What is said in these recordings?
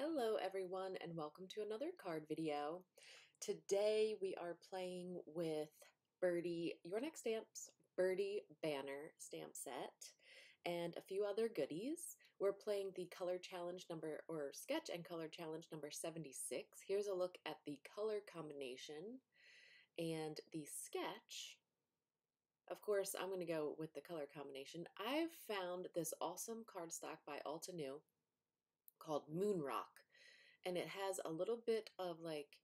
Hello everyone and welcome to another card video. Today we are playing with Your Next Stamps Birdie Banner stamp set and a few other goodies. We're playing the color challenge number or sketch and color challenge number 76. Here's a look at the color combination and the sketch. Of course, I'm going to go with the color combination. I've found this awesome cardstock by Altenew called Moonrock, and it has a little bit of like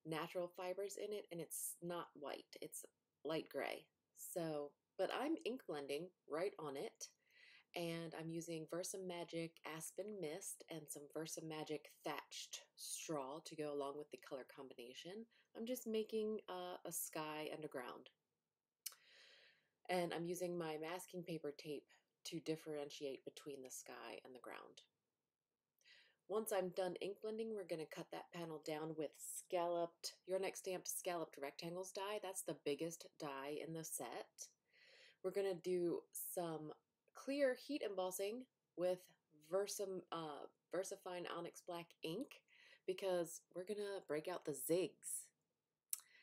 natural fibers in it, and it's not white, it's light gray. So, but I'm ink blending right on it, and I'm using Versamagic Aspen Mist and some Versamagic Thatched Straw to go along with the color combination. I'm just making a sky and a ground. And I'm using my masking paper tape to differentiate between the sky and the ground. Once I'm done ink blending, we're going to cut that panel down with Your Next Stamped Scalloped Rectangles die. That's the biggest die in the set. We're going to do some clear heat embossing with VersaFine Onyx Black ink because we're going to break out the zigs.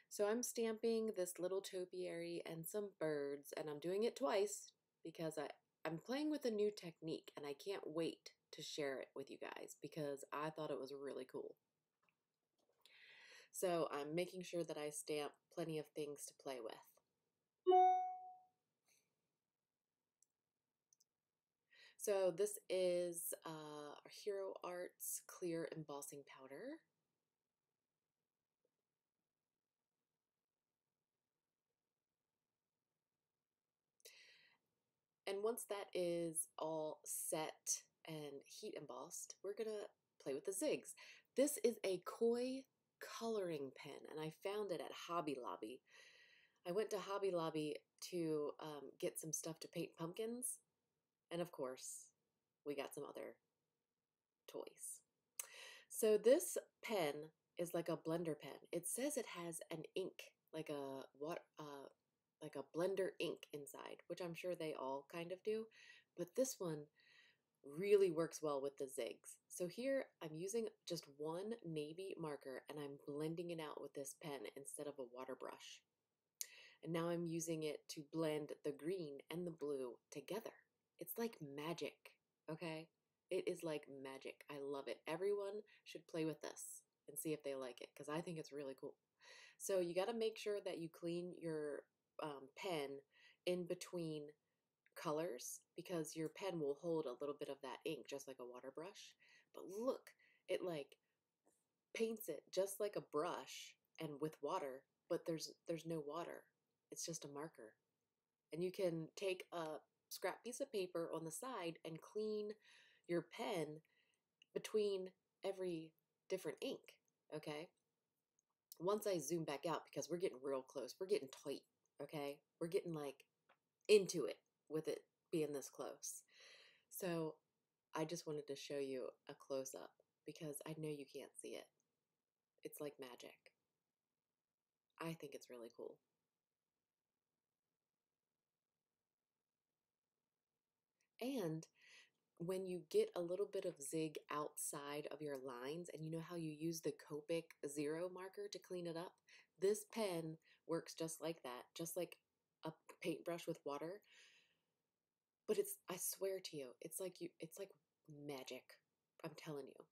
So I'm stamping this little topiary and some birds, and I'm doing it twice because I'm playing with a new technique, and I can't wait to share it with you guys because I thought it was really cool. So I'm making sure that I stamp plenty of things to play with. So this is Hero Arts Clear Embossing Powder. And once that is all set and heat embossed, we're gonna play with the zigs. This is a koi coloring pen, and I found it at Hobby Lobby. I went to Hobby Lobby to get some stuff to paint pumpkins, and of course, we got some other toys. So this pen is like a blender pen. It says it has an ink, like a blender ink inside, which I'm sure they all kind of do, but this one really works well with the zigs. So here I'm using just one navy marker and I'm blending it out with this pen instead of a water brush. And now I'm using it to blend the green and the blue together. It's like magic, okay? It is like magic. I love it. Everyone should play with this and see if they like it because I think it's really cool. So you got to make sure that you clean your pen in between colors because your pen will hold a little bit of that ink just like a water brush. But look, it like paints it just like a brush and with water, but there's no water. It's just a marker. And you can take a scrap piece of paper on the side and clean your pen between every different ink, okay? Once I zoom back out, because we're getting real close, we're getting tight, okay? We're getting like into it with it being this close. So I just wanted to show you a close-up because I know you can't see it. It's like magic. I think it's really cool. And when you get a little bit of zig outside of your lines, and you know how you use the Copic 0 marker to clean it up, this pen works just like that, just like a paintbrush with water. But I swear to you, it's like magic. I'm telling you.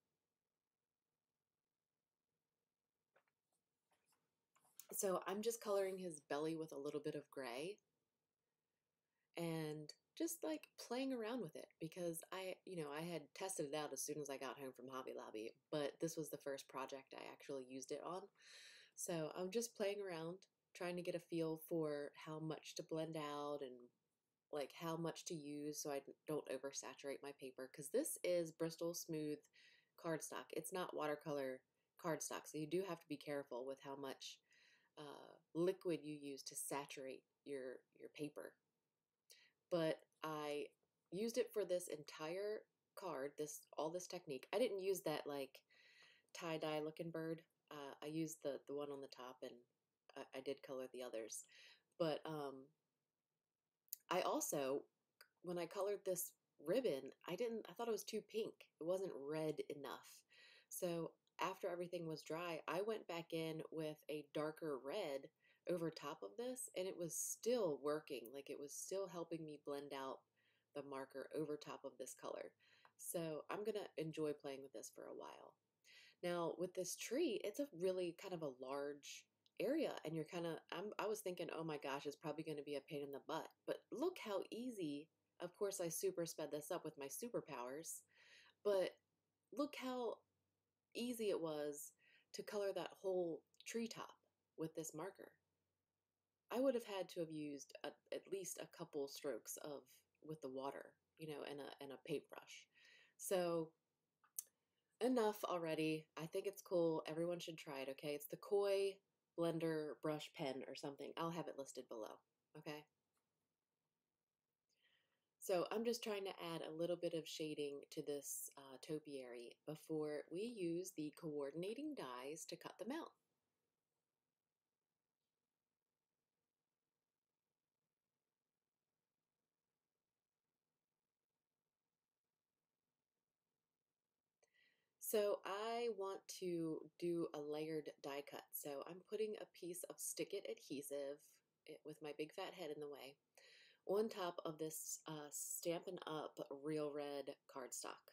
So I'm just coloring his belly with a little bit of gray and just like playing around with it because I had tested it out as soon as I got home from Hobby Lobby, but this was the first project I actually used it on. So I'm just playing around, trying to get a feel for how much to blend out and like how much to use so I don't oversaturate my paper because this is Bristol smooth cardstock. It's not watercolor cardstock, so you do have to be careful with how much liquid you use to saturate your paper. But I used it for this entire card, all this technique. I didn't use that like tie-dye looking bird. I used the one on the top, and I did color the others. But I also, when I colored this ribbon, I thought it was too pink. It wasn't red enough. So after everything was dry, I went back in with a darker red over top of this, and it was still working. Like, it was still helping me blend out the marker over top of this color. So I'm gonna enjoy playing with this for a while. Now with this tree, it's a really kind of a large area, and you're kind of, I was thinking, oh my gosh, it's probably going to be a pain in the butt, but look how easy. Of course I super sped this up with my superpowers, but look how easy it was to color that whole treetop with this marker. I would have had to have used at least a couple strokes of with the water, and a paintbrush. So enough already. I think it's cool. Everyone should try it, okay? It's the Koi Blender Brush Pen or something. I'll have it listed below, okay? So I'm just trying to add a little bit of shading to this topiary before we use the coordinating dies to cut them out. So I want to do a layered die cut. So I'm putting a piece of Stick It adhesive with my big fat head in the way on top of this Stampin' Up Real Red cardstock.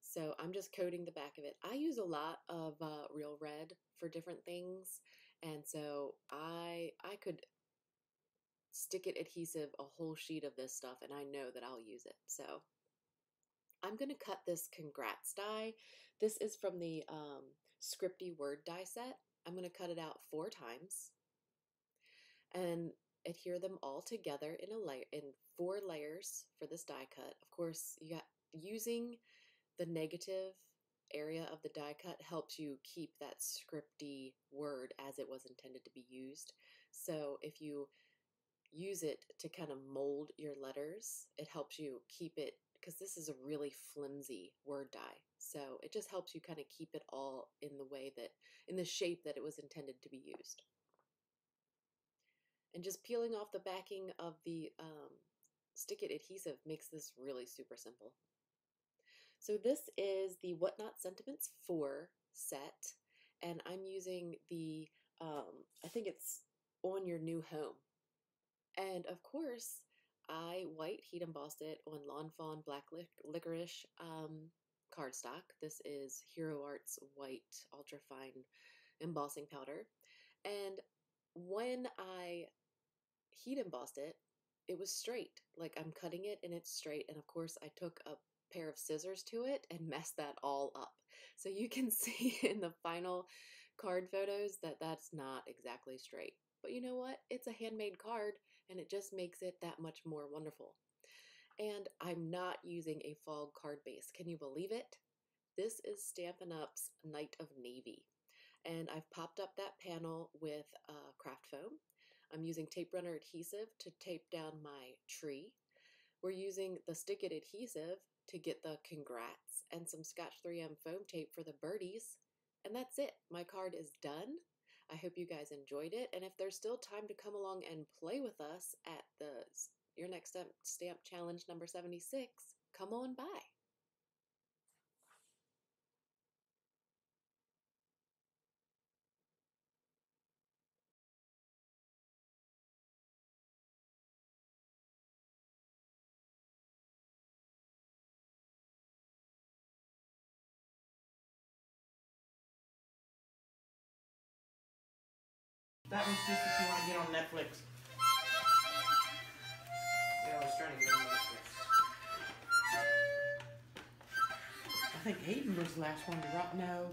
So I'm just coating the back of it. I use a lot of Real Red for different things, and so I could Stick It adhesive a whole sheet of this stuff, and I know that I'll use it. So I'm going to cut this Congrats die. This is from the Scripty Word Die Set. I'm going to cut it out 4 times and adhere them all together in a layer in 4 layers for this die cut. Of course, you got using the negative area of the die cut helps you keep that scripty word as it was intended to be used. So if you use it to kind of mold your letters, it helps you keep it, because this is a really flimsy word die. So it just helps you kind of keep it all in the way that, in the shape that it was intended to be used. And just peeling off the backing of the Stick It adhesive makes this really super simple. So this is the Whatnot Sentiments 4 set, and I'm using the, I think it's On Your New Home. And of course, I white heat embossed it on Lawn Fawn Black Licorice cardstock. This is Hero Art's white ultra fine embossing powder. And when I heat embossed it, it was straight. Like, I'm cutting it and it's straight. And of course, I took a pair of scissors to it and messed that all up. So you can see in the final card photos that that's not exactly straight. But you know what? It's a handmade card, and it just makes it that much more wonderful. And I'm not using a fall card base. Can you believe it? This is Stampin' Up's Night of Navy. And I've popped up that panel with craft foam. I'm using tape runner adhesive to tape down my tree. We're using the Stick It adhesive to get the Congrats and some Scotch 3M foam tape for the birdies. And that's it. My card is done. I hope you guys enjoyed it. And if there's still time to come along and play with us at the Your Next Stamp Challenge number 76, come on by. That one's just if you want to get on Netflix. Yeah, I was trying to get on Netflix. I think Aiden was the last one to drop. No.